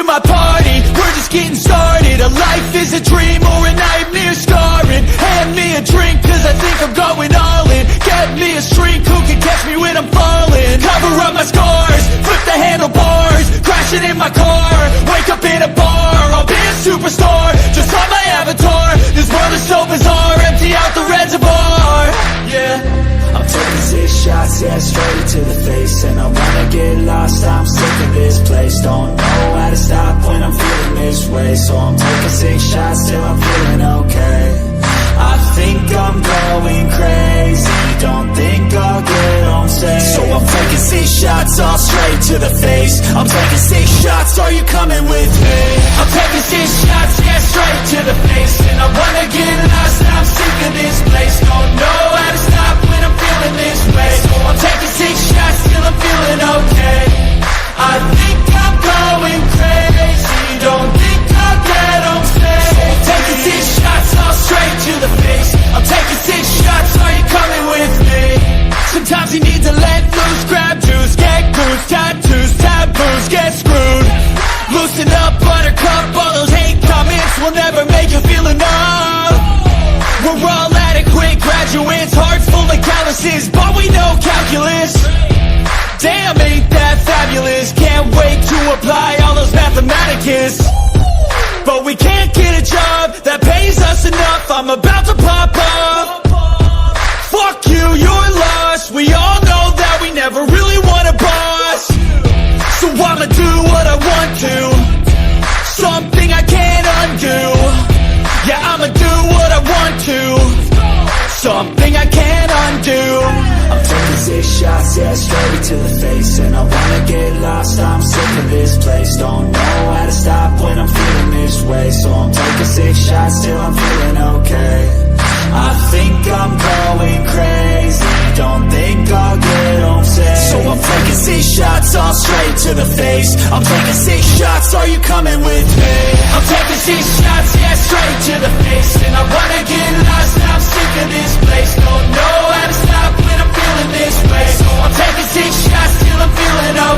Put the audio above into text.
my party, we're just getting started. A life is a dream or a nightmare scarring. Hand me a drink cause I think I'm going all in. Get me a shrink who can catch me when I'm falling. Cover up my scars, flip the handlebars, crashing in my car, wake up in a bar. I'll be a superstar, just on my avatar. This world is so bizarre, empty out the reservoir. Yeah, I'm taking 6 shots, yeah, straight to the face. And I wanna get lost, I'm sick of this place. Don't know how to stop when I'm feeling this way. So I'm taking 6 shots till I'm feeling okay. I think I'm going crazy, don't think I'll get home safe. So I'm taking 6 shots, all straight to the face. I'm taking 6 shots, are you coming with me? I'm taking 6 shots, yeah, straight to the face. And I wanna get lost, I'm sick of this place. Don't know how to stop when I'm feeling this way. So I'm taking 6 shots till I'm feeling okay. I think I'm going crazy, don't think I'll get home safe. So I'm taking 6 shots, all straight to the face. I'm taking 6 shots, are you coming with me? Sometimes you need to let loose, grab juice, get goose, tattoos, taboos, get screwed. Loosen up, buttercup, all those hate comments will never make you feel enough. We're all adequate graduates, hearts full of calluses, but we know calculus. Damn, ain't that fabulous? Can't wait to apply all those mathematicus. But we can't get a job that pays us enough. I'm about to pop up. Fuck you, you're lost. We all know that we never really want a boss. So I'ma do what I want to, something I can't undo. Yeah, I'ma do what I want to, something I can't undo. I'm taking 6 shots, yeah, straight to the face. And I wanna get lost, I'm sick of this place. Don't know how to stop when I'm feeling this way. So I'm taking 6 shots till I'm feeling okay. I think I'm going crazy, don't think I'll get home safe. So I'm taking 6 shots, all straight to the face. I'm taking 6 shots, are you coming with me? I'm taking 6 shots, yeah, straight to the face. And I wanna get lost, I'm sick of this place. Don't know how to stop when I'm feeling this way. So I'm taking 6 shots till I'm feeling okay.